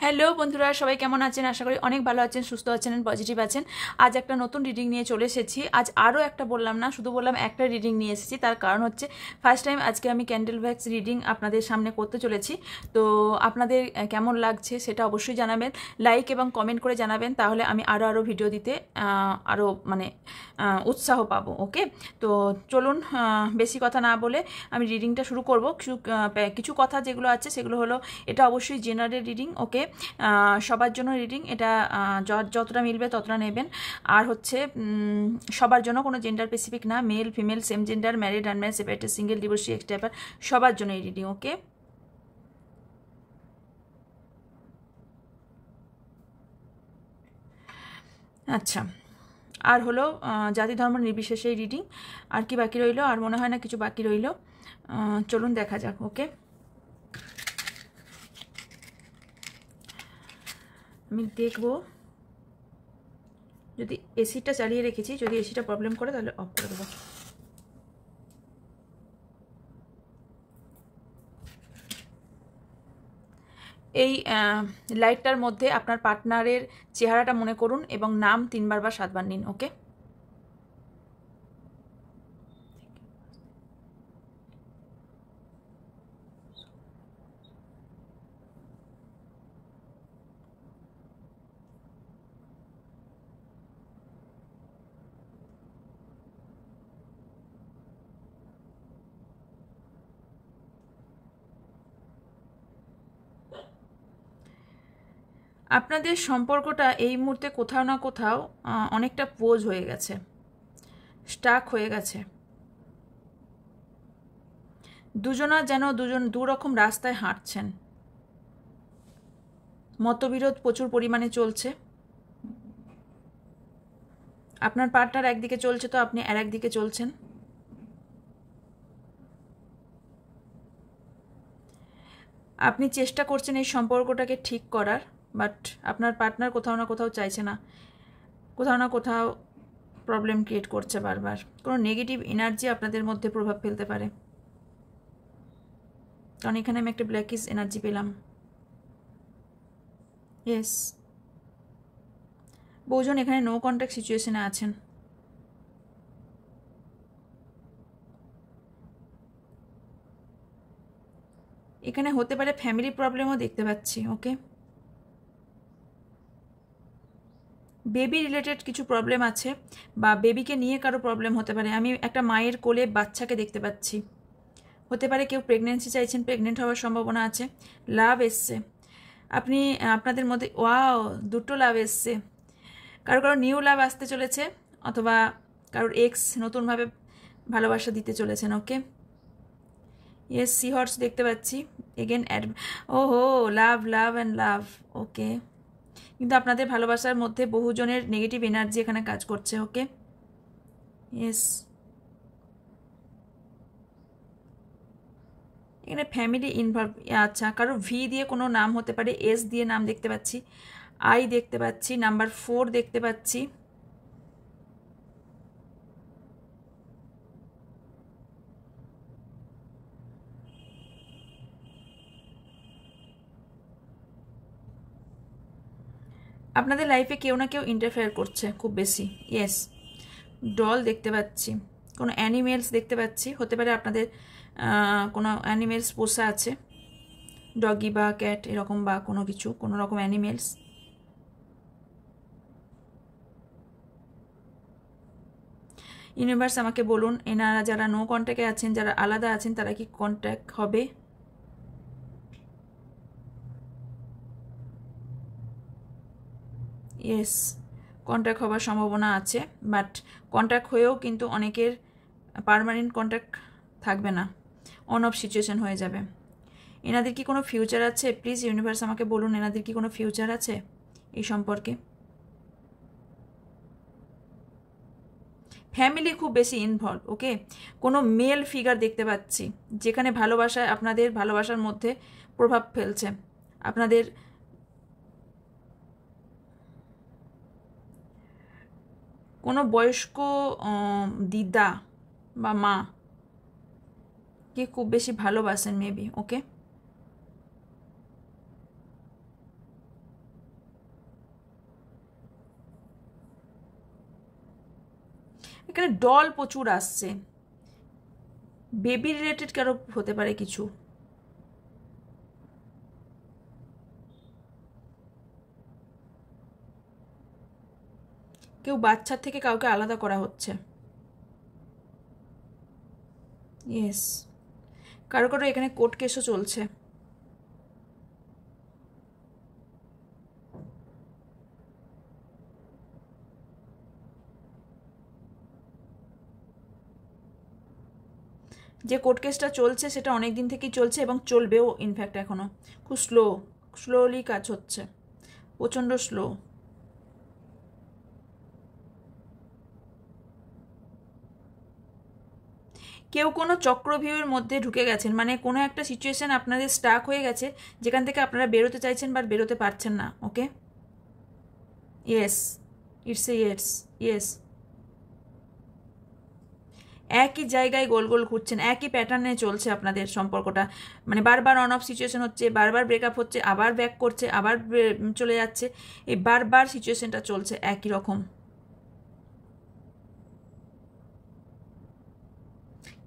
Hello বন্ধুরা, সবাই কেমন আছেন? আশা করি অনেক ভালো আছেন, সুস্থ আছেন, পজিটিভ আছেন। আজ একটা নতুন রিডিং নিয়ে চলে এসেছি। আজ আরও একটা বললাম না, শুধু বললাম একটা রিডিং নিয়ে এসেছি। তার কারণ হচ্ছে ফার্স্ট টাইম আজকে আমি ক্যান্ডেল ভ্যাক্স রিডিং আপনাদের সামনে করতে চলেছি। তো আপনাদের কেমন লাগছে সেটা অবশ্যই জানাবেন, লাইক এবং কমেন্ট করে জানাবেন, তাহলে আমি আরও ভিডিও দিতে আরও উৎসাহ পাবো। ওকে, তো চলুন বেশি কথা না বলে আমি রিডিংটা শুরু করব। কিছু কথা যেগুলো আছে সেগুলো হলো, এটা অবশ্যই জেনারেল রিডিং। ওকে, সবার জন্য রিডিং, এটা যতটা মিলবে ততটা নেবেন। আর হচ্ছে সবার জন্য, কোনো জেন্ডার স্পেসিফিক না, male female, same gender, married unmarried, separated, single, divorcee, এক্স টাইপার, সবার জন্য এই রিডিং। ওকে, আচ্ছা। আর হলো জাতি ধর্ম নির্বিশেষে এই রিডিং। আর কি বাকি রইলো? আর মনে হয় না কিছু বাকি রইলো। চলুন দেখা যাক। ওকে, আমি দেখবো, যদি এসিটা চালিয়ে রেখেছি, যদি এসিটা প্রবলেম করে তাহলে অফ করে দেবো। এই লাইটটার মধ্যে আপনার পার্টনারের চেহারাটা মনে করুন এবং নাম 3বার বা 7বার নিন। ওকে, আপনাদের সম্পর্কটা এই মুহূর্তে কোথাও না কোথাও অনেকটা পোজ হয়ে গেছে, স্টাক হয়ে গেছে। দুজনা যেন দু রকম রাস্তায় হাঁটছেন, মতবিরোধ প্রচুর পরিমাণে চলছে। আপনার পার্টনার একদিকে চলছে তো আপনি আর একদিকে চলছেন। আপনি চেষ্টা করছেন এই সম্পর্কটাকে ঠিক করার, বাট আপনার পার্টনার কোথাও না কোথাও চাইছে না, কোথাও না কোথাও প্রবলেম ক্রিয়েট করছে বারবার। কোনো নেগেটিভ এনার্জি আপনাদের মধ্যে প্রভাব ফেলতে পারে, কারণ এখানে আমি একটা ব্ল্যাকিশ এনার্জি পেলাম। ইয়েস, বহুজন এখানে নো কন্ট্যাক্ট সিচুয়েশনে আছেন। এখানে হতে পারে ফ্যামিলি প্রবলেমও দেখতে পাচ্ছি। ওকে, বেবি রিলেটেড কিছু প্রবলেম আছে, বা বেবিকে নিয়ে কারো প্রবলেম হতে পারে। আমি একটা মায়ের কোলে বাচ্চাকে দেখতে পাচ্ছি। হতে পারে কেউ প্রেগনেন্সি চাইছেন, প্রেগনেন্ট হওয়ার সম্ভাবনা আছে। লাভ এসছে, আপনি আপনাদের মধ্যে, ওয়াও, দুটো লাভ এসছে। কারো কারো নিউ লাভ আসতে চলেছে, অথবা কারোর এক্স নতুনভাবে ভালোবাসা দিতে চলেছেন। ওকে, ইয়েস, সি হর্স দেখতে পাচ্ছি এগেন। ওহো, লাভ লাভ অ্যান্ড লাভ। ওকে, কিন্তু আপনাদের ভালোবাসার মধ্যে বহুজনের নেগেটিভ এনার্জি এখানে কাজ করছে। ওকে, ইয়েস, এখানে ফ্যামিলি ইনভলভ। আচ্ছা, কারো ভি দিয়ে কোনো নাম হতে পারে, এস দিয়ে নাম দেখতে পাচ্ছি, আই দেখতে পাচ্ছি, নাম্বার 4 দেখতে পাচ্ছি। আপনাদের লাইফে কেউ না কেউ ইন্টারফেয়ার করছে খুব বেশি। ইয়েস, ডল দেখতে পাচ্ছি, কোনো অ্যানিমেলস দেখতে পাচ্ছি। হতে পারে আপনাদের কোনো অ্যানিমেলস পোষা আছে, ডগি বা ক্যাট এরকম, বা কোনো কিছু, কোনো রকম অ্যানিমেলস। ইউনিভার্স আমাকে বলুন, এনারা যারা নো কন্ট্যাক্টে আছেন, যারা আলাদা আছেন, তারা কি কন্ট্যাক্ট হবে? ইয়েস, কন্ট্যাক্ট হবার সম্ভাবনা আছে, বাট কন্ট্যাক্ট হয়েও কিন্তু অনেকের পার্মানেন্ট কন্ট্যাক্ট থাকবে না, অন অফ সিচুয়েশন হয়ে যাবে। এনাদের কি কোনো ফিউচার আছে? প্লিজ ইউনিভার্স আমাকে বলুন, এনাদের কি কোনো ফিউচার আছে এই সম্পর্কে? ফ্যামিলি খুব বেশি ইনভলভ। ওকে, কোনো মেল ফিগার দেখতে পাচ্ছি, যেখানে ভালোবাসায়, আপনাদের ভালোবাসার মধ্যে প্রভাব ফেলছে। আপনাদের কোনো বয়স্ক দিদা বা মা কে খুব বেশি ভালোবাসেন মেবি। ওকে, এখানে ডল প্রচুর আসছে, বেবি রিলেটেড কারো হতে পারে কিছু। কেউ বাচ্চার থেকে কাউকে আলাদা করা হচ্ছে। ইয়েস, কারো কারো এখানে কোর্ট কেসও চলছে। যে কোর্ট কেসটা চলছে সেটা অনেক দিন থেকেই চলছে এবং চলবেও, ইনফ্যাক্ট এখনো খুব স্লোলি কাজ হচ্ছে, প্রচণ্ড স্লো। কেউ কোনো চক্রভিউয়ের মধ্যে ঢুকে গেছেন, মানে কোনো একটা সিচুয়েশন আপনাদের স্টাক হয়ে গেছে যেখান থেকে আপনারা বেরোতে চাইছেন বাট বেরোতে পারছেন না। Okay, yes, it's a yes, yes. একই জায়গায় গোল গোল ঘুরছেন, একই প্যাটার্নে চলছে আপনাদের সম্পর্কটা, মানে বারবার অন অফ সিচুয়েশন হচ্ছে, বারবার ব্রেকআপ হচ্ছে, আবার ব্যাক করছে, আবার চলে যাচ্ছে, এই বারবার সিচুয়েশনটা চলছে একই রকম।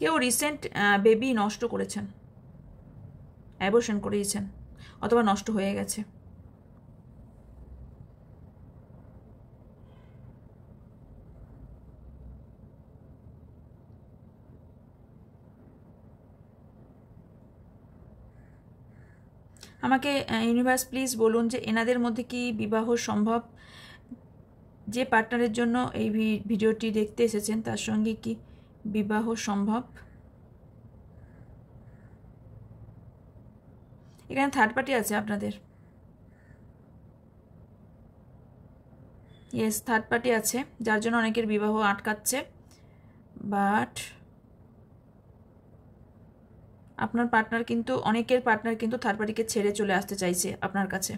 কেউ রিসেন্ট বেবি নষ্ট করেছেন, অ্যাবর্শন করিয়েছেন, অথবা নষ্ট হয়ে গেছে। আমাকে ইউনিভার্স প্লিজ বলুন যে এনাদের মধ্যে কি বিবাহ সম্ভব? যে পার্টনারের জন্য এই ভিডিওটি দেখতে এসেছেন তার সঙ্গে কি বিবাহ সম্ভব? এখানে থার্ড পার্টি আছে আপনাদের। ইয়েস, থার্ড পার্টি আছে যার জন্য অনেকের বিবাহ আটকাচ্ছে, বাট আপনার পার্টনার কিন্তু, অনেকের পার্টনার কিন্তু থার্ড পার্টিকে ছেড়ে চলে আসতে চাইছে আপনার কাছে।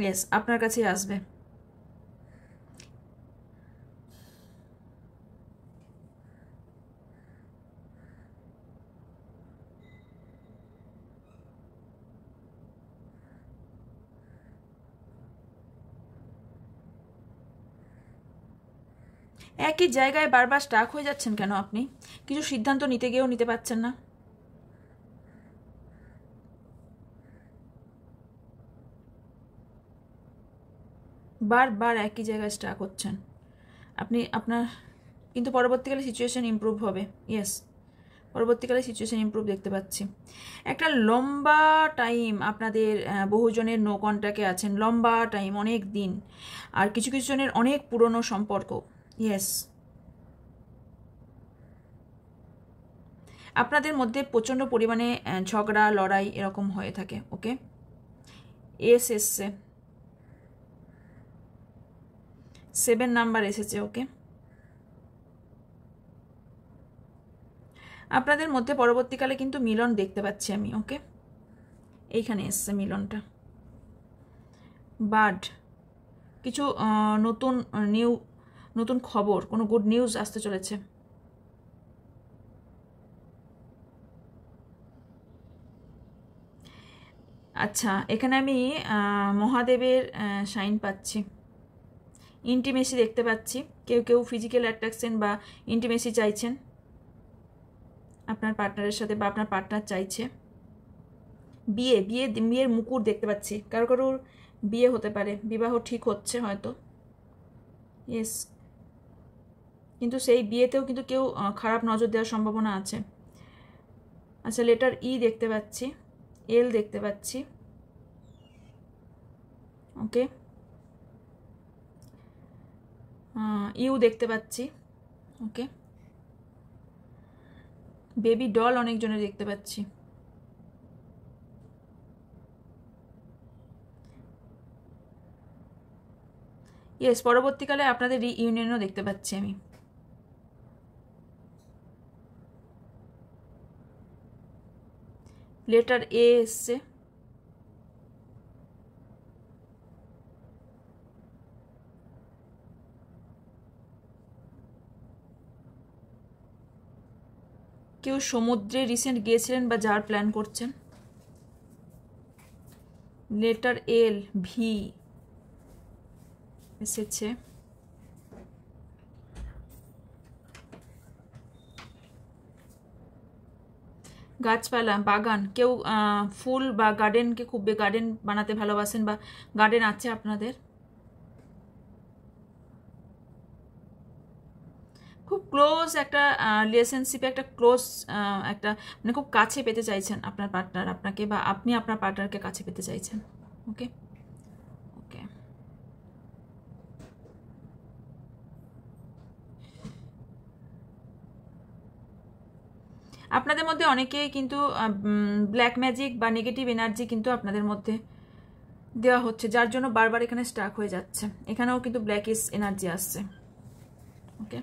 ইয়েস, আপনার কাছেই আসবে। একই জায়গায় বারবার স্টাক হয়ে যাচ্ছেন কেন আপনি? কিছু সিদ্ধান্ত নিতে গিয়েও নিতে পারছেন না। বারবার একই জায়গায় স্টাক হচ্ছেন আপনি আপনার, কিন্তু পরবর্তীকালে সিচুয়েশন ইমপ্রুভ হবে। ইয়েস, পরবর্তীকালে সিচুয়েশন ইমপ্রুভ দেখতে পাচ্ছি। একটা লম্বা টাইম আপনাদের বহুজনের নো কন্ট্যাক্টে আছেন, লম্বা টাইম, অনেক দিন, আর কিছু কিছু জনের অনেক পুরনো সম্পর্ক। ইয়েস, আপনাদের মধ্যে প্রচণ্ড পরিমাণে ঝগড়া লড়াই এরকম হয়ে থাকে। ওকে, এস এসছে, 7 নাম্বার এসেছে। ওকে, আপনাদের মধ্যে পরবর্তীকালে কিন্তু মিলন দেখতে পাচ্ছি আমি। ওকে, এইখানে এসছে মিলনটা। বাট কিছু নতুন খবর, কোনো গুড নিউজ আসতে চলেছে। আচ্ছা, এখানে আমি মহাদেবের সাইন পাচ্ছি, ইন্টিমেসি দেখতে পাচ্ছি। কেউ কেউ ফিজিক্যাল অ্যাট্রাকশন বা ইন্টিমেসি চাইছেন আপনার পার্টনারের সাথে, বা আপনার পার্টনার চাইছে। বিয়ের মুকুট দেখতে পাচ্ছি, কারো কারোর বিয়ে হতে পারে, বিবাহ ঠিক হচ্ছে হয়তো। ইয়েস, কিন্তু সেই বিয়েতেও কিন্তু কেউ খারাপ নজর দেওয়ার সম্ভাবনা আছে। আচ্ছা, লেটার ই দেখতে পাচ্ছি, এল দেখতে পাচ্ছি। ওকে, ইউ দেখতে পাচ্ছি। ওকে, বেবি ডল অনেকজনের দেখতে পাচ্ছি। ইয়েস, পরবর্তীকালে আপনাদের রিইউনিয়নও দেখতে পাচ্ছি আমি। লেটার এ এসছে, কেউ সমুদ্রে রিসেন্ট গিয়েছিলেন বা যাওয়ার প্ল্যান করছেন। লেটার এল, ভি এসেছে। গাছপালা, বাগান, কেউ ফুল বা গার্ডেনকে খুব গার্ডেন বানাতে ভালোবাসেন বা গার্ডেন আছে আপনাদের। খুব ক্লোজ একটা রিলেশনশিপে, একটা ক্লোজ একটা মানে খুব কাছে পেতে চাইছেন আপনার পার্টনার আপনাকে, বা আপনি আপনার পার্টনারকে কাছে পেতে চাইছেন। ওকে ওকে, আপনাদের মধ্যে অনেকেই কিন্তু ব্ল্যাক ম্যাজিক বা নেগেটিভ এনার্জি কিন্তু আপনাদের মধ্যে দেওয়া হচ্ছে, যার জন্য বারবার এখানে স্টাক হয়ে যাচ্ছে। এখানেও কিন্তু ব্ল্যাকিশ এনার্জি আসছে। ওকে,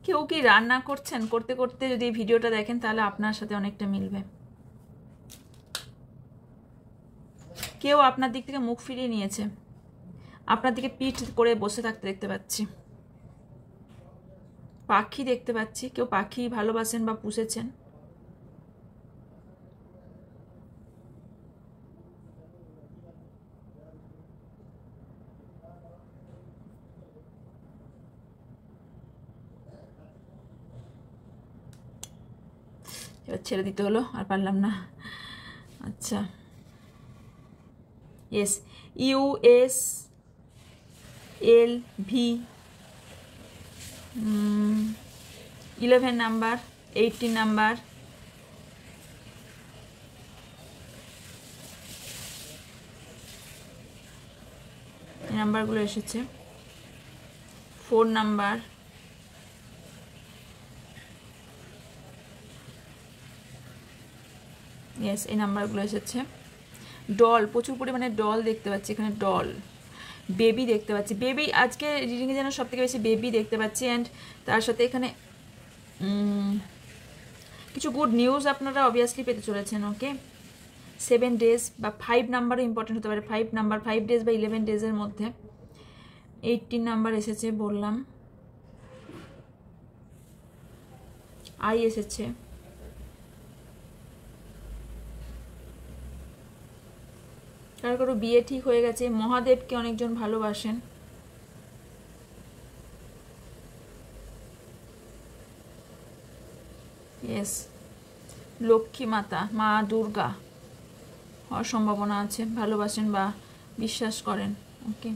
কেউ কি রান্না করছেন? করতে করতে যদি এই ভিডিওটা দেখেন তাহলে আপনার সাথে অনেকটা মিলবে। কেউ আপনার দিক থেকে মুখ ফিরিয়ে নিয়েছে, আপনার দিকে পিঠ করে বসে থাকতে দেখতে পাচ্ছি। পাখি দেখতে পাচ্ছি, কেউ পাখি ভালোবাসেন বা পুষেছেন। এবার ছেড়ে দিতে হলো, আর পারলাম না। আচ্ছা, yes, US L V 11 number, 18 number, এই নাম্বারগুলো এসেছে। 4 নাম্বার, ইয়েস, এই নাম্বারগুলো এসেছে। ডল, প্রচুর পরিমাণে ডল দেখতে পাচ্ছি এখানে, ডল, বেবি দেখতে পাচ্ছি। বেবি আজকে রিডিংয়ে যেন সব থেকে বেশি বেবি দেখতে পাচ্ছি। অ্যান্ড তার সাথে এখানে কিছু গুড নিউজ আপনারা অবভিয়াসলি পেতে চলেছেন। ওকে, 7 ডেজ বা 5 নাম্বারও ইম্পর্টেন্ট হতে পারে। 5 নাম্বার, 5 ডেজ বা 11 ডেজের মধ্যে। 18 নাম্বার এসেছে বললাম, আই এসেছে, কারো কারো বিয়ে ঠিক হয়ে গেছে। মহাদেবকে অনেকজন ভালোবাসেন। ইয়েস, লক্ষ্মী মাতা, মা দুর্গা হওয়ার সম্ভাবনা আছে, ভালোবাসেন বা বিশ্বাস করেন। ওকে,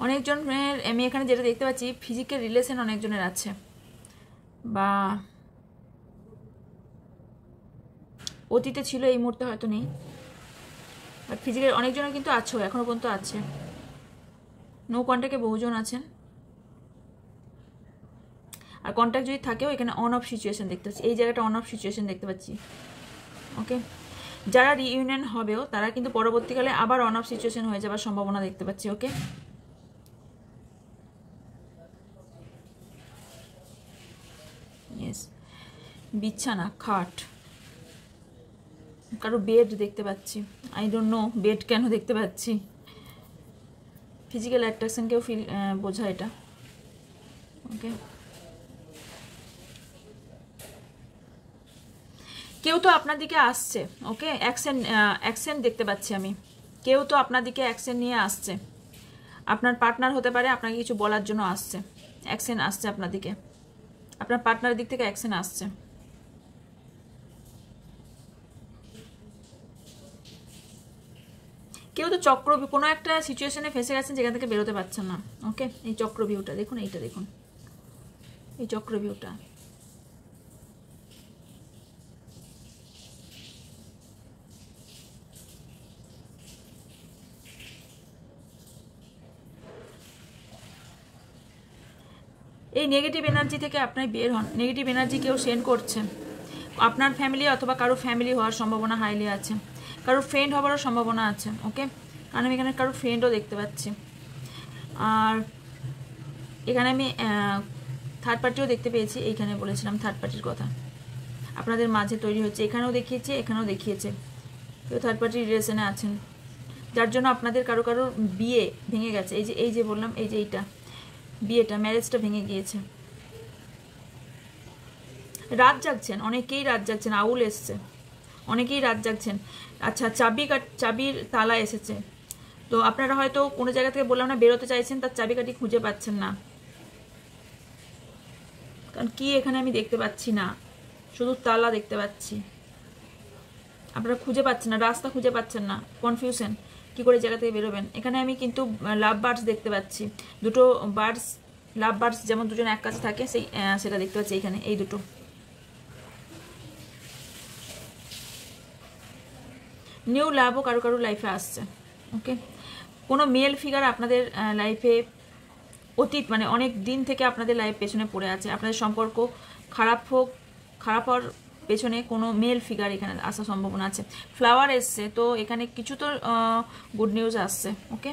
অনেকজনের, আমি এখানে যেটা দেখতে পাচ্ছি ফিজিক্যাল রিলেশন অনেকজনের আছে, বা অতীতে ছিল, এই মুহূর্তে হয়তো নেই, বাট ফিজিক্যাল অনেকজনের কিন্তু আছে, এখনো পর্যন্ত আছে। নো কন্ট্যাক্টে বহুজন আছেন, আর কন্ট্যাক্ট যদি থাকেও এখানে অন অফ সিচুয়েশন দেখতে পাচ্ছি। এই জায়গাটা অন অফ সিচুয়েশন দেখতে পাচ্ছি। ওকে, যারা রিইউনিয়ন হবেও তারা কিন্তু পরবর্তীকালে আবার অন অফ সিচুয়েশন হয়ে যাওয়ার সম্ভাবনা দেখতে পাচ্ছি। ওকে, ইয়েস, বিছানা, খাট, কারো বেড দেখতে পাচ্ছি। আই ডোন্ট নো বেড কেন দেখতে পাচ্ছি। ফিজিক্যাল অ্যাট্রাকশনকেও ফিল বোঝায় এটা। ওকে, কেউ তো আপনার দিকে আসছে। ওকে, অ্যাকশন দেখতে পাচ্ছি আমি। কেউ তো আপনার দিকে অ্যাকশন নিয়ে আসছে, আপনার পার্টনার হতে পারে, আপনাকে কিছু বলার জন্য আসছে, অ্যাকশন আসছে আপনার দিকে, আপনার পার্টনারের দিক থেকে অ্যাকশন আসছে। কেউ তো চক্রভিউ, কোনো একটা সিচুয়েশনে ফেসে গেছেন যেখান থেকে বেরোতে পারছেন না। ওকে, এই চক্রভিউটা দেখুন, এইটা দেখুন, এই চক্রভিউটা। এই নেগেটিভ এনার্জি থেকে আপনি বের হন। নেগেটিভ এনার্জি কেউ সেন্ড করছে, আপনার ফ্যামিলি অথবা কারো ফ্যামিলি হওয়ার সম্ভাবনা হাইলি আছে, কারো ফ্রেন্ড হওয়ারও সম্ভাবনা আছে। ওকে, কারণ আমি এখানে কারো ফ্রেন্ডও দেখতে পাচ্ছি। আর এখানে আমি থার্ড পার্টিও দেখতে পেয়েছি, এইখানে বলেছিলাম থার্ড পার্টির কথা আপনাদের মাঝে তৈরি হচ্ছে, এখানেও দেখিয়েছে এখানেও দেখিয়েছে, কেউ থার্ড পার্টি রিলেশনে আছেন, যার জন্য আপনাদের কারো কারো বিয়ে ভেঙে গেছে। এই যে বললাম, এই যে এইটা বিয়েটা, ম্যারেজটা ভেঙে গিয়েছে। রাত জাগছেন, অনেকেই রাত জাগছেন, আউল এসছে, অনেকেই রাত জাগছেন। আচ্ছা, চাবির তালা এসেছে, তো আপনারা হয়তো কোনো জায়গা থেকে বললাম না বেরোতে চাইছেন, তার চাবিকাঠি খুঁজে পাচ্ছেন না, কারণ কি এখানে আমি দেখতে পাচ্ছি না, শুধু তালা দেখতে পাচ্ছি। আপনারা খুঁজে পাচ্ছেন না, রাস্তা খুঁজে পাচ্ছেন না, কনফিউশন কি করে জায়গা থেকে বেরোবেন। এখানে আমি কিন্তু লাভ বার্ডস দেখতে পাচ্ছি, দুটো বার্ডস, লাভ বার্ডস যেমন দুজন এক কাছে থাকে সেই সেটা দেখতে পাচ্ছি এখানে, এই দুটো। নিউ লাভও কারো কারো লাইফে আসছে। ওকে, কোনো মেল ফিগার আপনাদের লাইফে অতীত মানে অনেক দিন থেকে আপনাদের লাইফ পেছনে পড়ে আছে, আপনাদের সম্পর্ক খারাপ হোক, খারাপ হওয়ার পেছনে কোনো মেল ফিগার এখানে আসার সম্ভাবনা আছে। ফ্লাওয়ার এসছে, তো এখানে কিছু তো গুড নিউজ আসছে। ওকে,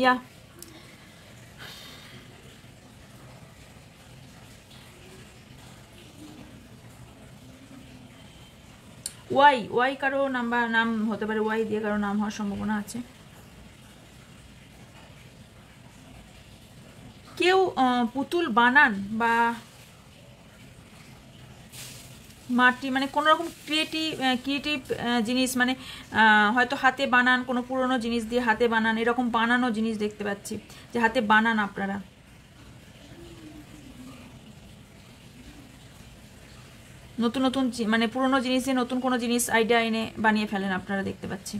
ইয়া ওয়াই কারো নাম হতে পারে, ওয়াই দিয়ে কারো নাম হওয়ার সম্ভাবনা আছে। কেউ পুতুল বানান বা মাটি মানে কোনো রকম ক্রিয়েটিভ জিনিস, মানে হয়তো হাতে বানান, কোনো পুরনো জিনিস দিয়ে হাতে বানান, এরকম বানানো জিনিস দেখতে পাচ্ছি যে হাতে বানান আপনারা। নতুন নতুন মানে পুরনো জিনিস দিয়ে নতুন কোনো জিনিস আইডিয়া এনে বানিয়ে ফেলেন আপনারা, দেখতে পাচ্ছি।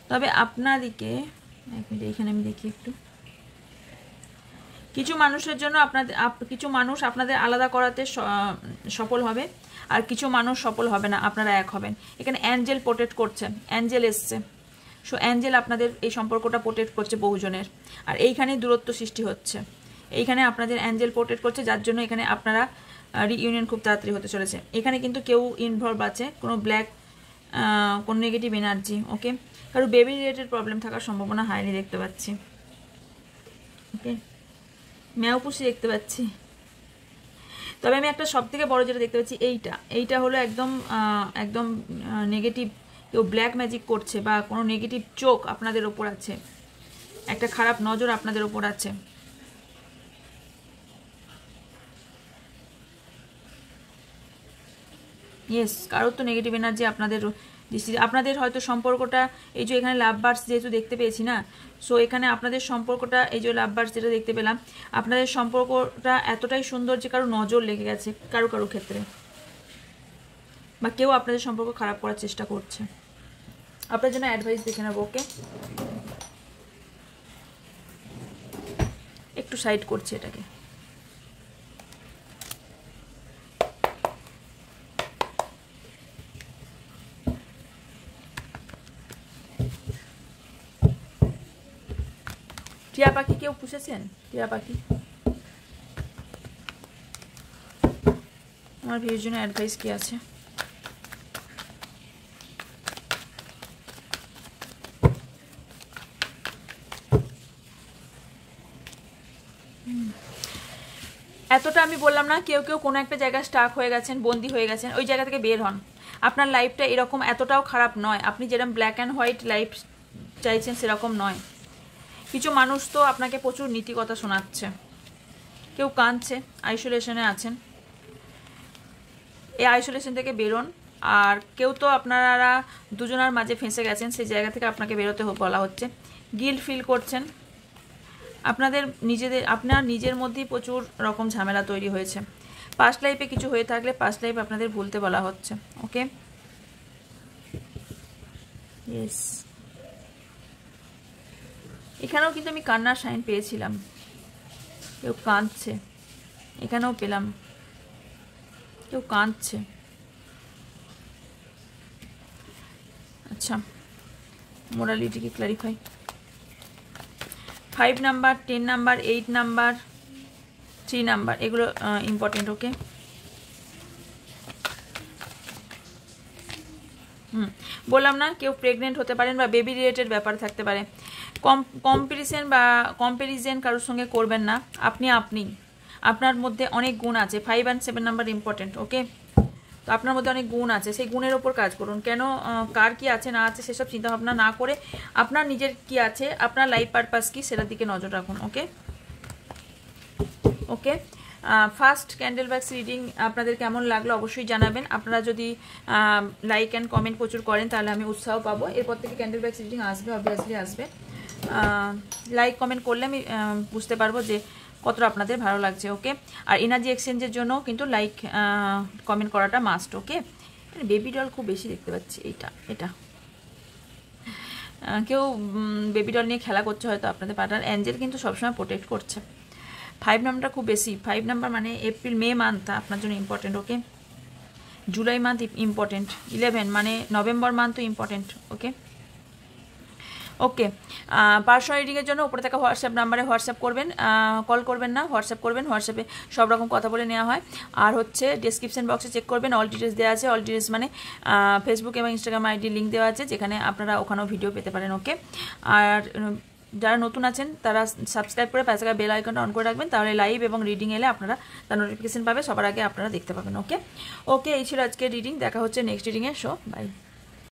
তবে আপনাদিকে এক মিনিট, এখানে আমি দেখি একটু, কিছু মানুষের জন্য কিছু মানুষ আপনাদের আলাদা করাতে সফল হবে, আর কিছু মানুষ সফল হবে না, আপনারা এক হবেন। এখানে অ্যাঞ্জেল প্রোটেক্ট করছে, অ্যাঞ্জেল এসছে, সো অ্যাঞ্জেল আপনাদের এই সম্পর্কটা প্রোটেক্ট করছে বহুজনের, আর এইখানে দূরত্ব সৃষ্টি হচ্ছে, এইখানে আপনাদের অ্যাঞ্জেল প্রোটেক্ট করছে, যার জন্য এখানে আপনারা রিইউনিয়ন খুব তাড়াতাড়ি হতে চলেছে। এখানে কিন্তু কেউ ইনভলভ আছে, কোনো কোনো নেগেটিভ এনার্জি। ওকে, কারো বেবি রিলেটেড প্রবলেম থাকার সম্ভাবনা হাইলি দেখতে পাচ্ছি। ওকে, ম্যাওপুষি দেখতে পাচ্ছি। তবে আমি একটা সব থেকে বড় যেটা দেখতে পাচ্ছি, এইটা হলো একদম নেগেটিভ, কেউ ব্ল্যাক ম্যাজিক করছে বা কোনো নেগেটিভ চোখ আপনাদের ওপর আছে, একটা খারাপ নজর আপনাদের ওপর আছে। ইয়েস, কারোর তো নেগেটিভ এনার্জি আপনাদের হয়তো সম্পর্কটা, এই যে এখানে লাভ বার্ডস যেহেতু দেখতে পেয়েছি না, সো এখানে আপনাদের সম্পর্কটা, এই যে লাভ বার্ডস যেটা দেখতে পেলাম, আপনাদের সম্পর্কটা এতটাই সুন্দর যে কারো নজর লেগে গেছে কারো ক্ষেত্রে, বা কেউ আপনাদের সম্পর্ক খারাপ করার চেষ্টা করছে। আপনার জন্য অ্যাডভাইস দেখে নেবো। ওকে, একটু সাইড করছি এটাকে। টিয়া পাখি কেউ পুষেছেন? টিয়া পাখি, আমার ভিউর জন্য অ্যাডভাইস কি আছে? এতটা আমি বললাম না, কেউ কোনো একটা জায়গায় স্টাক হয়ে গেছেন, বন্দি হয়ে গেছেন, ওই জায়গা থেকে বের হন। আপনার লাইফটা এরকম এতটাও খারাপ নয়, আপনি যেরকম ব্ল্যাক অ্যান্ড হোয়াইট লাইফ চাইছেন সেরকম নয়। কিছু মানুষ তো আপনাকে প্রচুর নীতিকথা শোনাচ্ছে, কেউ কাঁদছে, আইসোলেশনে আছেন, এই আইসোলেশন থেকে বেরোন। আর কেউ তো আপনারা দুজনের মাঝে ফেঁসে গেছেন, সেই জায়গা থেকে আপনাকে বেরোতে বলা হচ্ছে। গিল্ট ফিল করছেন, আপনার নিজের মধ্যেই প্রচুর রকম ঝামেলা তৈরি হয়েছে। পাস্ট লাইফে কিছু হয়ে থাকলে পাস্ট লাইফ আপনাদের ভুলতে বলা হচ্ছে। ওকে, ইয়েস, এখানেও কিন্তু আমি কান্নার সাইন পেয়েছিলাম, কেউ কাঁদছে, এখানেও পেলাম কেউ কাঁদছে। আচ্ছা, মোরালিটি কি clarify? 5 number, 10 number, 8 number, 3 number, এগুলো ইম্পর্টেন্ট। ওকে, বললাম না, কেউ প্রেগনেন্ট হতে পারেন বা বেবি রিলেটেড ব্যাপার থাকতে পারে। কম্পারিজন কারোর সঙ্গে করবেন না। আপনি আপনার মধ্যে অনেক গুণ আছে। 5 and 7 নাম্বার ইম্পর্টেন্ট, ওকে? তো আপনার মধ্যে অনেক গুণ আছে, সেই গুণের ওপর কাজ করুন। কেন কার কি আছে না আছে সেসব চিন্তাভাবনা না করে আপনার নিজের কি আছে, আপনার লাইফ পারপাস কি, সেটার দিকে নজর রাখুন, ওকে? ওকে, ফার্স্ট ক্যান্ডেল ভ্যাক্স রিডিং আপনাদের কেমন লাগলো অবশ্যই জানাবেন। আপনারা যদি লাইক অ্যান্ড কমেন্ট প্রচুর করেন তাহলে আমি উৎসাহ পাবো। এরপর থেকে ক্যান্ডেল ভ্যাক্স রিডিং আসবে, অবভিয়াসলি আসবে। লাইক কমেন্ট করলে আমি বুঝতে পারবো যে কতটা আপনাদের ভালো লাগছে, ওকে? আর এনার্জি এক্সচেঞ্জের জন্য কিন্তু লাইক কমেন্ট করাটা মাস্ট, ওকে? বেবি ডল খুব বেশি দেখতে পাচ্ছি, এটা কেউ বেবি ডল নিয়ে খেলা করছে হয়তো আপনাদের পার্টনার। অ্যাঞ্জেল কিন্তু সবসময় প্রোটেক্ট করছে। 5 নাম্বারটা খুব বেশি। 5 নাম্বার মানে এপ্রিল মে মান্থ আপনার জন্য important, okay? July month important. 11 মানে নভেম্বর মান্থও ইম্পর্টেন্ট, ওকে? ওকে, পার্সোনাল রিডিংয়ের জন্য উপরে থাকা হোয়াটসঅ্যাপ নাম্বারে হোয়াটসঅ্যাপ করবেন, কল করবেন না, হোয়াটসঅ্যাপ করবেন। হোয়াটসঅ্যাপে সব রকম কথা বলে নেওয়া হয়। আর হচ্ছে ডেসক্রিপশন বক্সে চেক করবেন, অল ডিটেলস দেওয়া আছে। অল ডিটেলস মানে ফেসবুক এবং ইনস্টাগ্রাম আইডি লিঙ্ক দেওয়া আছে, যেখানে আপনারা ওখানেও ভিডিও পেতে পারেন, ওকে? আর যারা নতুন আছেন তারা সাবস্ক্রাইব করে পাশে বেল আইকনটা অন করে রাখবেন, তাহলে লাইভ এবং রিডিং এলে আপনারা তার নোটিফিকেশন পাবে, সবার আগে আপনারা দেখতে পাবেন, ওকে? ওকে, এই ছিল আজকে রিডিং। দেখা হচ্ছে নেক্সট রিডিংয়ে। বাই।